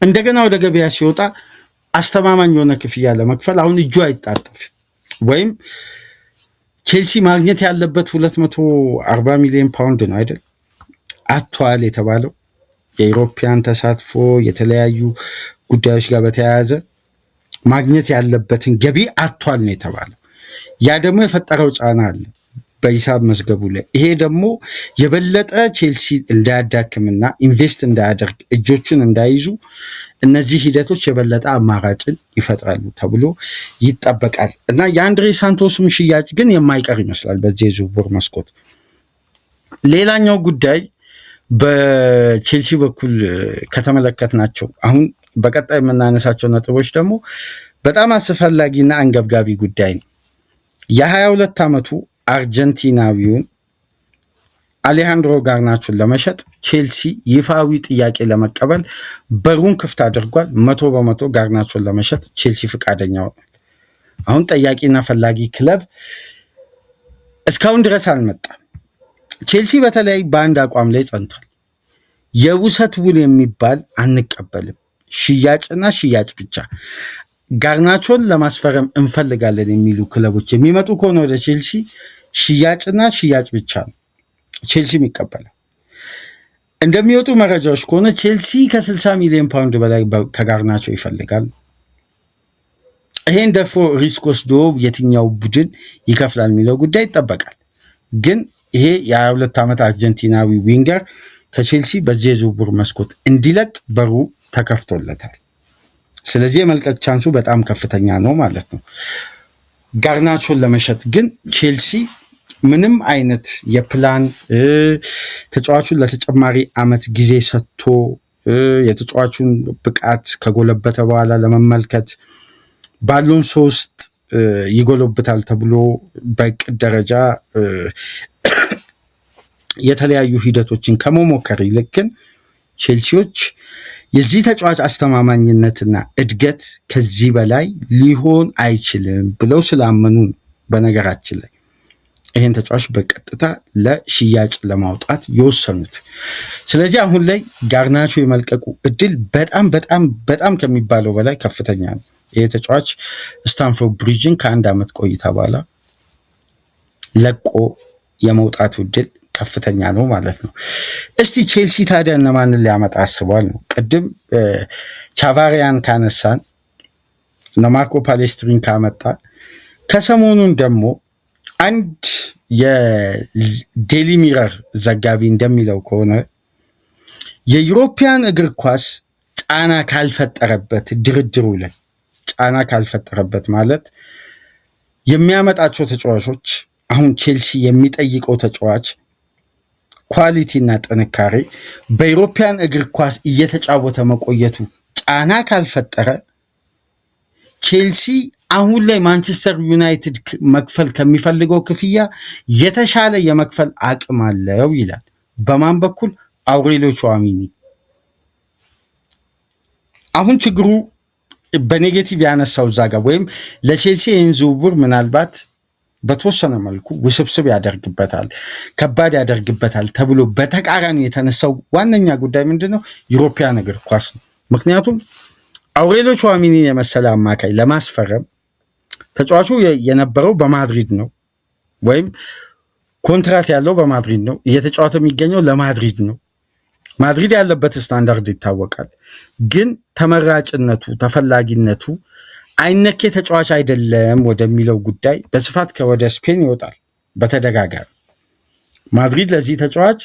እንደገና ወደ ገበያ ሲወጣ አስተማማኝ የሆነ ክፍያ ለመክፈል አሁን እጁ አይጣጠፍ ወይም ቼልሲ ማግኘት ያለበት 240 ሚሊዮን ፓውንድ ነው አይደል? አጥቷል የተባለው የኢሮፒያን ተሳትፎ የተለያዩ ጉዳዮች ጋር በተያያዘ ማግኘት ያለበትን ገቢ አጥቷል ነው የተባለው። ያ ደግሞ የፈጠረው ጫና አለ በሂሳብ መዝገቡ ላይ። ይሄ ደግሞ የበለጠ ቼልሲ እንዳያዳክምና ኢንቨስት እንዳያደርግ እጆቹን እንዳይዙ እነዚህ ሂደቶች የበለጠ አማራጭን ይፈጥራሉ ተብሎ ይጠበቃል እና የአንድሬ ሳንቶስም ሽያጭ ግን የማይቀር ይመስላል በዚህ የዝውውር መስኮት። ሌላኛው ጉዳይ በቼልሲ በኩል ከተመለከትናቸው አሁን በቀጣይ የምናነሳቸው ነጥቦች ደግሞ በጣም አስፈላጊና አንገብጋቢ ጉዳይ ነው። የ22 ዓመቱ አርጀንቲናዊውን አሌሃንድሮ ጋርናቾን ለመሸጥ ቼልሲ ይፋዊ ጥያቄ ለመቀበል በሩን ክፍት አድርጓል። 100% ጋርናቾን ለመሸጥ ቼልሲ ፈቃደኛ ሆኗል። አሁን ጠያቂና ፈላጊ ክለብ እስካሁን ድረስ አልመጣም። ቼልሲ በተለይ በአንድ አቋም ላይ ጸንቷል። የውሰት ውል የሚባል አንቀበልም፣ ሽያጭና ሽያጭ ብቻ። ጋርናቾን ለማስፈረም እንፈልጋለን የሚሉ ክለቦች የሚመጡ ከሆነ ወደ ቼልሲ ሽያጭና ሽያጭ ብቻ ነው ቼልሲ የሚቀበለው። እንደሚወጡ መረጃዎች ከሆነ ቼልሲ ከ60 ሚሊዮን ፓውንድ በላይ ከጋርናቾ ይፈልጋል። ይሄን ደፍሮ ሪስክ ወስዶ የትኛው ቡድን ይከፍላል የሚለው ጉዳይ ይጠበቃል። ግን ይሄ የ22 ዓመት አርጀንቲናዊ ዊንገር ከቼልሲ በዚህ የዝውውር መስኮት እንዲለቅ በሩ ተከፍቶለታል። ስለዚህ የመልቀቅ ቻንሱ በጣም ከፍተኛ ነው ማለት ነው። ጋርናቾን ለመሸጥ ግን ቼልሲ ምንም አይነት የፕላን ተጫዋቹን ለተጨማሪ ዓመት ጊዜ ሰጥቶ የተጫዋቹን ብቃት ከጎለበተ በኋላ ለመመልከት ባሉን 3 ይጎለብታል ተብሎ በእቅድ ደረጃ የተለያዩ ሂደቶችን ከመሞከር ይልቅ ግን ቼልሲዎች የዚህ ተጫዋች አስተማማኝነትና እድገት ከዚህ በላይ ሊሆን አይችልም ብለው ስላመኑ በነገራችን ላይ ይህን ተጫዋች በቀጥታ ለሽያጭ ለማውጣት የወሰኑት። ስለዚህ አሁን ላይ ጋርናቾ የመልቀቁ እድል በጣም ከሚባለው በላይ ከፍተኛ ነው። ይህ ተጫዋች ስታንፎርድ ብሪጅን ከ1 ዓመት ቆይታ በኋላ ለቆ የመውጣቱ እድል ከፍተኛ ነው ማለት ነው። እስቲ ቼልሲ ታዲያ እነማንን ሊያመጣ አስቧል ነው? ቅድም ቻቫሪያን ካነሳን ማርኮ ፓሌስትሪን ካመጣ ከሰሞኑን ደግሞ አንድ የዴሊ ሚረር ዘጋቢ እንደሚለው ከሆነ የዩሮፒያን እግር ኳስ ጫና ካልፈጠረበት ድርድሩ ላይ ጫና ካልፈጠረበት ማለት የሚያመጣቸው ተጫዋቾች አሁን ቼልሲ የሚጠይቀው ተጫዋች ኳሊቲና ጥንካሬ በዩሮፒያን እግር ኳስ እየተጫወተ መቆየቱ ጫና ካልፈጠረ ቼልሲ አሁን ላይ ማንቸስተር ዩናይትድ መክፈል ከሚፈልገው ክፍያ የተሻለ የመክፈል አቅም አለው ይላል። በማን በኩል? አውሬሊዮ ቹዋሚኒ። አሁን ችግሩ በኔጌቲቭ ያነሳው እዛ ጋር ወይም ለቼልሲ ይህን ዝውውር ምናልባት በተወሰነ መልኩ ውስብስብ ያደርግበታል፣ ከባድ ያደርግበታል ተብሎ በተቃራኒ የተነሳው ዋነኛ ጉዳይ ምንድነው? ዩሮፒያን እግር ኳስ ነው። ምክንያቱም አውሬሊዮ ቹዋሚኒን የመሰለ አማካይ ለማስፈረም ተጫዋቹ የነበረው በማድሪድ ነው፣ ወይም ኮንትራት ያለው በማድሪድ ነው፣ እየተጫወተ የሚገኘው ለማድሪድ ነው። ማድሪድ ያለበት ስታንዳርድ ይታወቃል። ግን ተመራጭነቱ፣ ተፈላጊነቱ አይነኬ ተጫዋች አይደለም ወደሚለው ጉዳይ በስፋት ከወደ ስፔን ይወጣል በተደጋጋሚ። ማድሪድ ለዚህ ተጫዋች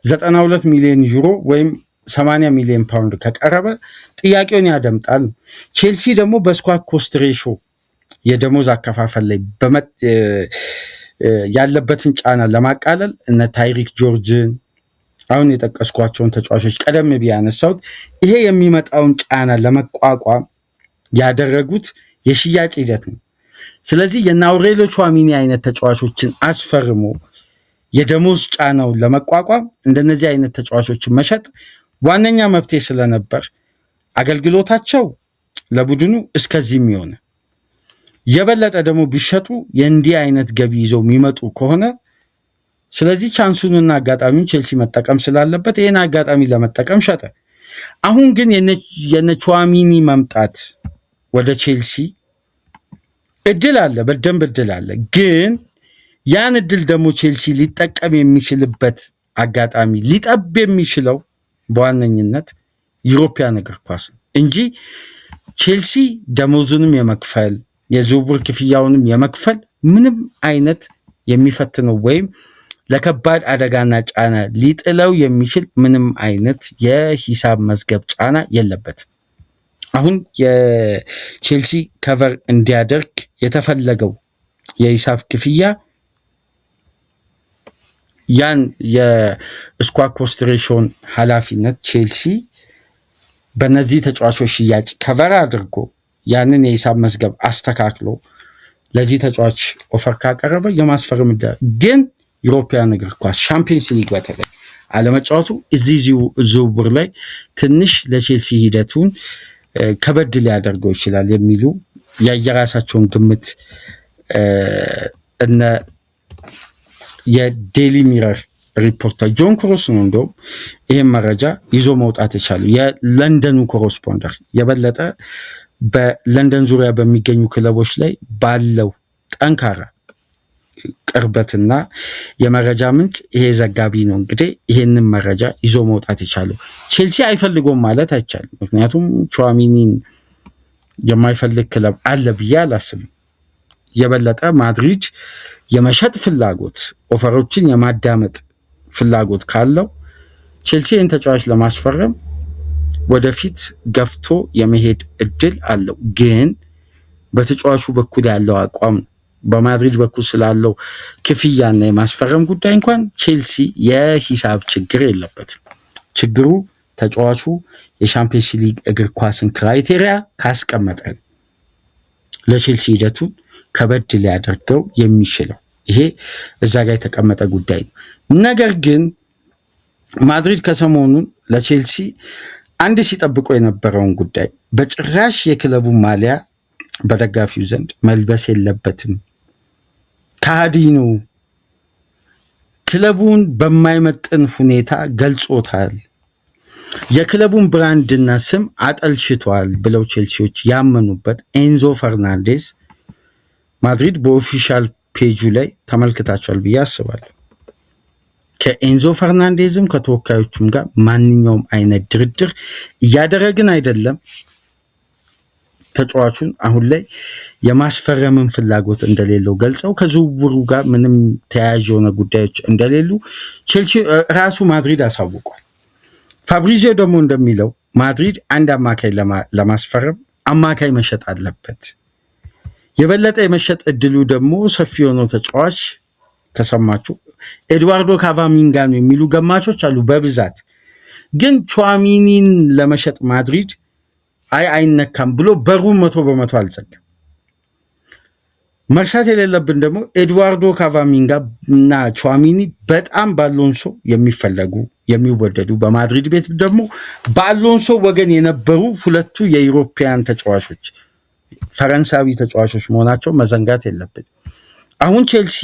92 ሚሊዮን ዩሮ ወይም 80 ሚሊዮን ፓውንድ ከቀረበ ጥያቄውን ያደምጣል። ቼልሲ ደግሞ በስኳድ ኮስት ሬሾ የደሞዝ አከፋፈል ላይ ያለበትን ጫና ለማቃለል እነ ታይሪክ ጆርጅን አሁን የጠቀስኳቸውን ተጫዋቾች ቀደም ብዬ ያነሳሁት ይሄ የሚመጣውን ጫና ለመቋቋም ያደረጉት የሽያጭ ሂደት ነው። ስለዚህ የነ አውሬሊዮ ቹዋሚኒ አይነት ተጫዋቾችን አስፈርሞ የደሞዝ ጫናውን ለመቋቋም እንደነዚህ አይነት ተጫዋቾችን መሸጥ ዋነኛ መብቴ ስለነበር አገልግሎታቸው ለቡድኑ እስከዚህም ይሆነ የበለጠ ደግሞ ቢሸጡ የእንዲህ አይነት ገቢ ይዘው የሚመጡ ከሆነ ስለዚህ ቻንሱንና አጋጣሚውን ቼልሲ መጠቀም ስላለበት ይህን አጋጣሚ ለመጠቀም ሸጠ። አሁን ግን የነ ቹዋሚኒ መምጣት ወደ ቼልሲ እድል አለ፣ በደንብ እድል አለ። ግን ያን እድል ደግሞ ቼልሲ ሊጠቀም የሚችልበት አጋጣሚ ሊጠብ የሚችለው በዋነኝነት ዩሮፒያን እግር ኳስ ነው እንጂ ቼልሲ ደሞዙንም የመክፈል የዝውውር ክፍያውንም የመክፈል ምንም አይነት የሚፈትነው ወይም ለከባድ አደጋና ጫና ሊጥለው የሚችል ምንም አይነት የሂሳብ መዝገብ ጫና የለበትም። አሁን የቼልሲ ከቨር እንዲያደርግ የተፈለገው የሂሳብ ክፍያ ያን የስኳድ ኮስት ሬሾን ኃላፊነት ቼልሲ በነዚህ ተጫዋቾች ሽያጭ ከቨር አድርጎ ያንን የሂሳብ መዝገብ አስተካክሎ ለዚህ ተጫዋች ኦፈር ካቀረበ የማስፈረም ግን ዩሮፒያን እግር ኳስ ሻምፒዮንስ ሊግ በተለይ አለመጫወቱ እዚህ ዝውውር ላይ ትንሽ ለቼልሲ ሂደቱን ከበድ ሊያደርገው ይችላል የሚሉ የየራሳቸውን ግምት እነ የዴሊ ሚረር ሪፖርተር ጆን ክሮስ ነው እንደውም ይህም መረጃ ይዞ መውጣት የቻሉ የለንደኑ ኮረስፖንደር የበለጠ በለንደን ዙሪያ በሚገኙ ክለቦች ላይ ባለው ጠንካራ ቅርበትና የመረጃ ምንጭ ይሄ ዘጋቢ ነው እንግዲህ ይሄንን መረጃ ይዞ መውጣት የቻለው። ቼልሲ አይፈልጎም ማለት አይቻልም። ምክንያቱም ቹዋሚኒን የማይፈልግ ክለብ አለ ብዬ አላስብም። የበለጠ ማድሪድ የመሸጥ ፍላጎት፣ ኦፈሮችን የማዳመጥ ፍላጎት ካለው ቼልሲን ተጫዋች ለማስፈረም ወደፊት ገፍቶ የመሄድ እድል አለው። ግን በተጫዋቹ በኩል ያለው አቋም በማድሪድ በኩል ስላለው ክፍያና የማስፈረም ጉዳይ እንኳን ቼልሲ የሂሳብ ችግር የለበትም። ችግሩ ተጫዋቹ የሻምፒዮንስ ሊግ እግር ኳስን ክራይቴሪያ ካስቀመጠ ለቼልሲ ሂደቱን ከበድ ሊያደርገው የሚችለው ይሄ እዛ ጋር የተቀመጠ ጉዳይ ነው። ነገር ግን ማድሪድ ከሰሞኑን ለቼልሲ አንድ ሲጠብቆ የነበረውን ጉዳይ በጭራሽ የክለቡ ማሊያ በደጋፊው ዘንድ መልበስ የለበትም፣ ከሃዲ ነው፣ ክለቡን በማይመጥን ሁኔታ ገልጾታል፣ የክለቡን ብራንድና ስም አጠልሽቷል ብለው ቼልሲዎች ያመኑበት ኤንዞ ፈርናንዴዝ ማድሪድ በኦፊሻል ፔጁ ላይ ተመልክታቸዋል ብዬ አስባለሁ። ከኤንዞ ፈርናንዴዝም ከተወካዮቹም ጋር ማንኛውም አይነት ድርድር እያደረግን አይደለም። ተጫዋቹን አሁን ላይ የማስፈረምን ፍላጎት እንደሌለው ገልጸው ከዝውውሩ ጋር ምንም ተያያዥ የሆነ ጉዳዮች እንደሌሉ ቼልሲ ራሱ ማድሪድ አሳውቋል። ፋብሪዚዮ ደግሞ እንደሚለው ማድሪድ አንድ አማካይ ለማስፈረም አማካይ መሸጥ አለበት። የበለጠ የመሸጥ እድሉ ደግሞ ሰፊ የሆነው ተጫዋች ከሰማችሁ ኤድዋርዶ ካቫሚንጋ ነው የሚሉ ገማቾች አሉ በብዛት። ግን ቹዋሚኒን ለመሸጥ ማድሪድ አይነካም ብሎ በሩን 100% አልዘጋም። መርሳት የሌለብን ደግሞ ኤድዋርዶ ካቫሚንጋ እና ቹዋሚኒ በጣም በአሎንሶ የሚፈለጉ የሚወደዱ፣ በማድሪድ ቤት ደግሞ በአሎንሶ ወገን የነበሩ ሁለቱ የዩሮፒያን ተጫዋቾች ፈረንሳዊ ተጫዋቾች መሆናቸው መዘንጋት የለብን። አሁን ቼልሲ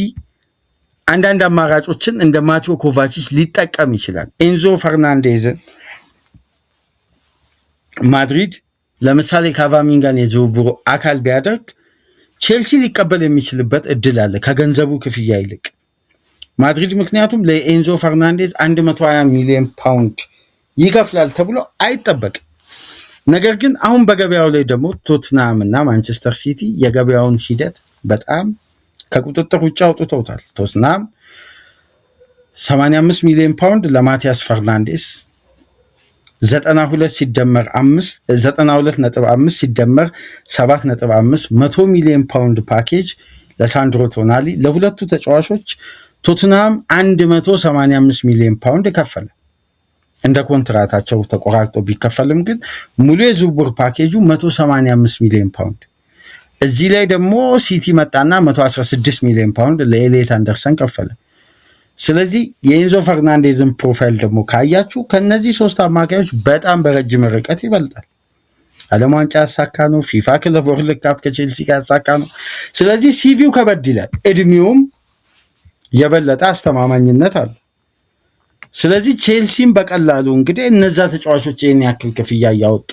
አንዳንድ አማራጮችን እንደ ማቴዎ ኮቫቺች ሊጠቀም ይችላል። ኤንዞ ፈርናንዴዝን ማድሪድ ለምሳሌ ካቫሚንጋን የዝውውሩ አካል ቢያደርግ ቼልሲ ሊቀበል የሚችልበት እድል አለ ከገንዘቡ ክፍያ ይልቅ ማድሪድ። ምክንያቱም ለኤንዞ ፈርናንዴዝ 120 ሚሊዮን ፓውንድ ይከፍላል ተብሎ አይጠበቅም። ነገር ግን አሁን በገበያው ላይ ደግሞ ቶትናም እና ማንቸስተር ሲቲ የገበያውን ሂደት በጣም ከቁጥጥር ውጭ አውጥተውታል። ቶትናም 85 ሚሊዮን ፓውንድ ለማቲያስ ፈርናንዴስ 92.5 ሲደመር 7.5 100 ሚሊዮን ፓውንድ ፓኬጅ ለሳንድሮ ቶናሊ ለሁለቱ ተጫዋቾች ቶትናም 185 ሚሊዮን ፓውንድ ከፈለ። እንደ ኮንትራታቸው ተቆራርጦ ቢከፈልም ግን ሙሉ የዝውውር ፓኬጁ 185 ሚሊዮን ፓውንድ። እዚህ ላይ ደግሞ ሲቲ መጣና 116 ሚሊዮን ፓውንድ ለኤሌት አንደርሰን ከፈለ። ስለዚህ የኤንዞ ፈርናንዴዝን ፕሮፋይል ደግሞ ካያችሁ ከነዚህ ሶስት አማካዮች በጣም በረጅም ርቀት ይበልጣል። ዓለም ዋንጫ ያሳካ ነው። ፊፋ ክለብ ወርልድ ካፕ ከቼልሲ ጋር ያሳካ ነው። ስለዚህ ሲቪው ከበድ ይላል፣ እድሜውም የበለጠ አስተማማኝነት አለ። ስለዚህ ቼልሲም በቀላሉ እንግዲህ እነዛ ተጫዋቾች ይህን ያክል ክፍያ እያወጡ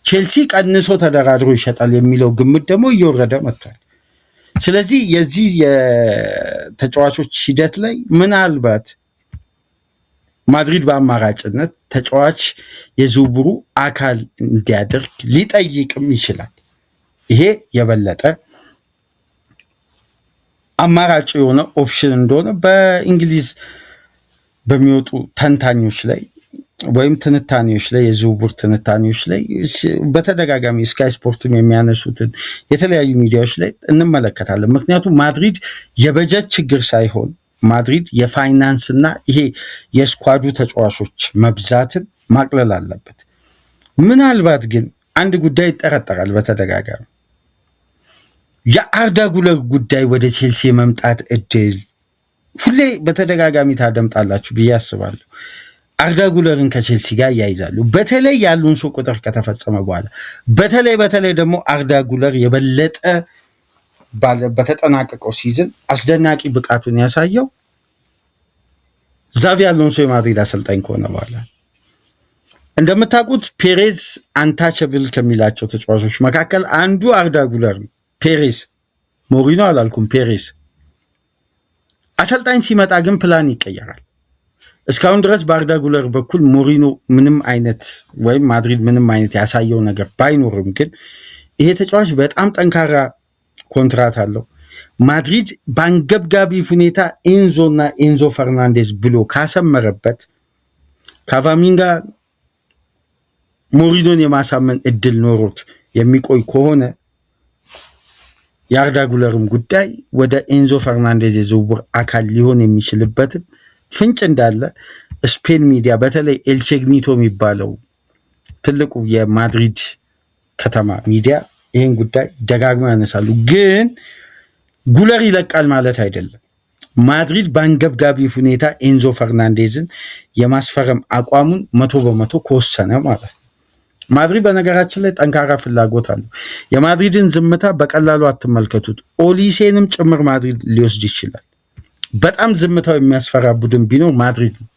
ቼልሲ ቀንሶ ተደራድሮ ይሸጣል የሚለው ግምት ደግሞ እየወረደ መጥቷል። ስለዚህ የዚህ የተጫዋቾች ሂደት ላይ ምናልባት ማድሪድ በአማራጭነት ተጫዋች የዝውውሩ አካል እንዲያደርግ ሊጠይቅም ይችላል። ይሄ የበለጠ አማራጭ የሆነ ኦፕሽን እንደሆነ በእንግሊዝ በሚወጡ ተንታኞች ላይ ወይም ትንታኔዎች ላይ የዝውውር ትንታኔዎች ላይ በተደጋጋሚ ስካይ ስፖርትም የሚያነሱትን የተለያዩ ሚዲያዎች ላይ እንመለከታለን። ምክንያቱም ማድሪድ የበጀት ችግር ሳይሆን ማድሪድ የፋይናንስ እና ይሄ የስኳዱ ተጫዋቾች መብዛትን ማቅለል አለበት። ምናልባት ግን አንድ ጉዳይ ይጠረጠራል በተደጋጋሚ የአርዳ ጉለር ጉዳይ ወደ ቼልሲ መምጣት እድል ሁሌ በተደጋጋሚ ታደምጣላችሁ ብዬ አስባለሁ። አርዳ ጉለርን ከቼልሲ ጋር ያይዛሉ። በተለይ የአሎንሶ ቁጥር ከተፈጸመ በኋላ በተለይ ደግሞ አርዳ ጉለር የበለጠ በተጠናቀቀው ሲዝን አስደናቂ ብቃቱን ያሳየው ዛቪ አሎንሶ የማድሪድ አሰልጣኝ ከሆነ በኋላ። እንደምታውቁት ፔሬዝ አንታቸብል ከሚላቸው ተጫዋቾች መካከል አንዱ አርዳ ጉለር ነው። ፔሬዝ ሞሪኖ አላልኩም፣ ፔሬዝ አሰልጣኝ ሲመጣ ግን ፕላን ይቀየራል። እስካሁን ድረስ በአርዳ ጉለር በኩል ሞሪኖ ምንም አይነት ወይም ማድሪድ ምንም አይነት ያሳየው ነገር ባይኖርም ግን ይሄ ተጫዋች በጣም ጠንካራ ኮንትራት አለው። ማድሪድ በአንገብጋቢ ሁኔታ ኤንዞ ፈርናንዴዝ ብሎ ካሰመረበት ካቫሚንጋ ሞሪኖን የማሳመን እድል ኖሮት የሚቆይ ከሆነ የአርዳ ጉለርም ጉዳይ ወደ ኤንዞ ፈርናንዴዝ የዝውውር አካል ሊሆን የሚችልበትም ፍንጭ እንዳለ ስፔን ሚዲያ በተለይ ኤልቼግኒቶ የሚባለው ትልቁ የማድሪድ ከተማ ሚዲያ ይህን ጉዳይ ደጋግሞ ያነሳሉ። ግን ጉለር ይለቃል ማለት አይደለም። ማድሪድ በአንገብጋቢ ሁኔታ ኤንዞ ፈርናንዴዝን የማስፈረም አቋሙን 100% ከወሰነ ማለት ነው። ማድሪድ በነገራችን ላይ ጠንካራ ፍላጎት አለው። የማድሪድን ዝምታ በቀላሉ አትመልከቱት። ኦሊሴንም ጭምር ማድሪድ ሊወስድ ይችላል። በጣም ዝምታው የሚያስፈራ ቡድን ቢኖር ማድሪድ ነው።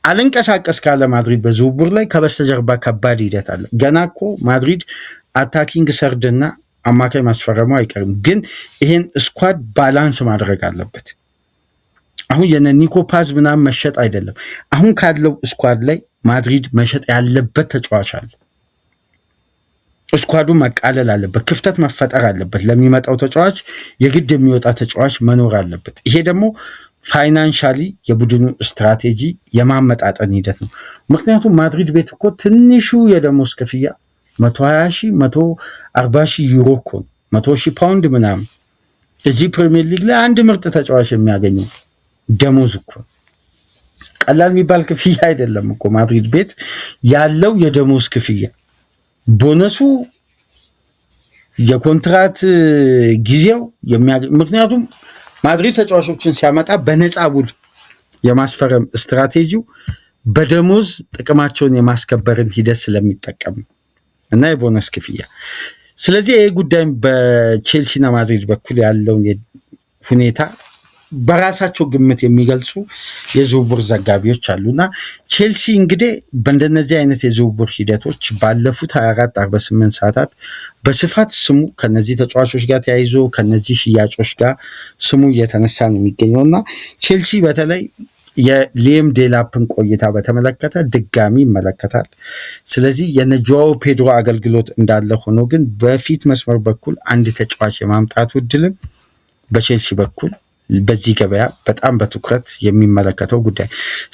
አልንቀሳቀስ ካለ ማድሪድ በዝውውር ላይ ከበስተጀርባ ከባድ ሂደት አለ። ገና እኮ ማድሪድ አታኪንግ ሰርድና አማካይ ማስፈረሙ አይቀርም። ግን ይሄን ስኳድ ባላንስ ማድረግ አለበት። አሁን የነ ኒኮ ፓዝ ምናምን መሸጥ አይደለም። አሁን ካለው ስኳድ ላይ ማድሪድ መሸጥ ያለበት ተጫዋች አለ። ስኳዱ መቃለል አለበት። ክፍተት መፈጠር አለበት። ለሚመጣው ተጫዋች የግድ የሚወጣ ተጫዋች መኖር አለበት። ይሄ ደግሞ ፋይናንሻሊ የቡድኑ ስትራቴጂ የማመጣጠን ሂደት ነው። ምክንያቱም ማድሪድ ቤት እኮ ትንሹ የደሞዝ ክፍያ 120 ሺህ 140 ሺህ ዩሮ እኮ 100 ሺህ ፓውንድ ምናምን። እዚህ ፕሪሚየር ሊግ ላይ አንድ ምርጥ ተጫዋች የሚያገኘው ደሞዝ እኮ ቀላል የሚባል ክፍያ አይደለም እኮ ማድሪድ ቤት ያለው የደሞዝ ክፍያ። ቦነሱ የኮንትራት ጊዜው ምክንያቱም ማድሪድ ተጫዋቾችን ሲያመጣ በነፃ ውል የማስፈረም ስትራቴጂው በደሞዝ ጥቅማቸውን የማስከበርን ሂደት ስለሚጠቀም እና የቦነስ ክፍያ። ስለዚህ ይህ ጉዳይ በቼልሲና ማድሪድ በኩል ያለውን ሁኔታ በራሳቸው ግምት የሚገልጹ የዝውውር ዘጋቢዎች አሉና ቼልሲ እንግዲህ በእንደነዚህ አይነት የዝውውር ሂደቶች ባለፉት 24-48 ሰዓታት በስፋት ስሙ ከነዚህ ተጫዋቾች ጋር ተያይዞ ከነዚህ ሽያጮች ጋር ስሙ እየተነሳ ነው የሚገኘውና ቼልሲ በተለይ የሊየም ዴላፕን ቆይታ በተመለከተ ድጋሚ ይመለከታል። ስለዚህ የነጆዋው ፔድሮ አገልግሎት እንዳለ ሆኖ ግን በፊት መስመር በኩል አንድ ተጫዋች የማምጣቱ እድልም በቼልሲ በኩል በዚህ ገበያ በጣም በትኩረት የሚመለከተው ጉዳይ።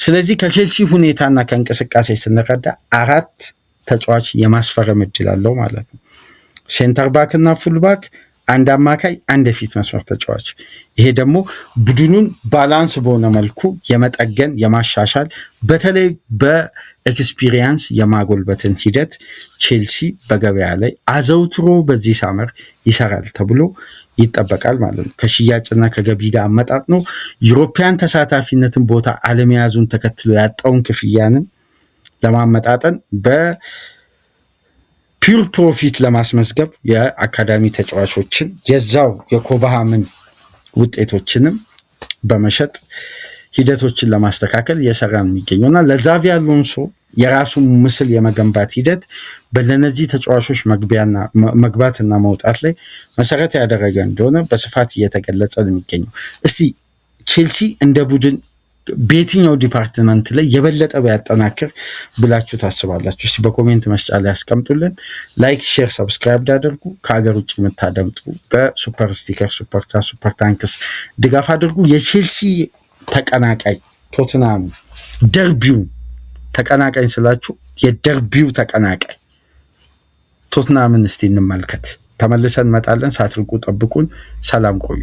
ስለዚህ ከቼልሲ ሁኔታና ከእንቅስቃሴ ስንረዳ 4 ተጫዋች የማስፈረም እድል አለው ማለት ነው። ሴንተር ባክ እና ፉል ባክ፣ አንድ አማካይ፣ አንድ የፊት መስመር ተጫዋች። ይሄ ደግሞ ቡድኑን ባላንስ በሆነ መልኩ የመጠገን የማሻሻል በተለይ በኤክስፒሪየንስ የማጎልበትን ሂደት ቼልሲ በገበያ ላይ አዘውትሮ በዚህ ሳመር ይሰራል ተብሎ ይጠበቃል ማለት ነው። ከሽያጭና ከገቢ ጋር አመጣጥ ነው። ዩሮፒያን ተሳታፊነትን ቦታ አለመያዙን ተከትሎ ያጣውን ክፍያንም ለማመጣጠን በፒውር ፕሮፊት ለማስመዝገብ የአካዳሚ ተጫዋቾችን የዛው የኮባሃምን ውጤቶችንም በመሸጥ ሂደቶችን ለማስተካከል እየሰራ ነው የሚገኘውና ለዛቪ አሎንሶ የራሱን ምስል የመገንባት ሂደት በለነዚህ ተጫዋቾች መግባትና መውጣት ላይ መሰረት ያደረገ እንደሆነ በስፋት እየተገለጸ ነው የሚገኘው። እስቲ ቼልሲ እንደ ቡድን በየትኛው ዲፓርትመንት ላይ የበለጠ ቢያጠናክር ብላችሁ ታስባላችሁ? እስቲ በኮሜንት መስጫ ላይ ያስቀምጡልን። ላይክ፣ ሼር፣ ሰብስክራይብ አድርጉ። ከሀገር ውጭ የምታደምጡ በሱፐር ስቲከር፣ ሱፐር ታንክስ ድጋፍ አድርጉ። የቼልሲ ተቀናቃይ ቶትናም ደርቢው ተቀናቃኝ ስላችሁ የደርቢው ተቀናቃኝ ቶትናምን እስቲ እንመልከት። ተመልሰን እንመጣለን። ሳትርቁ ጠብቁን። ሰላም ቆዩ።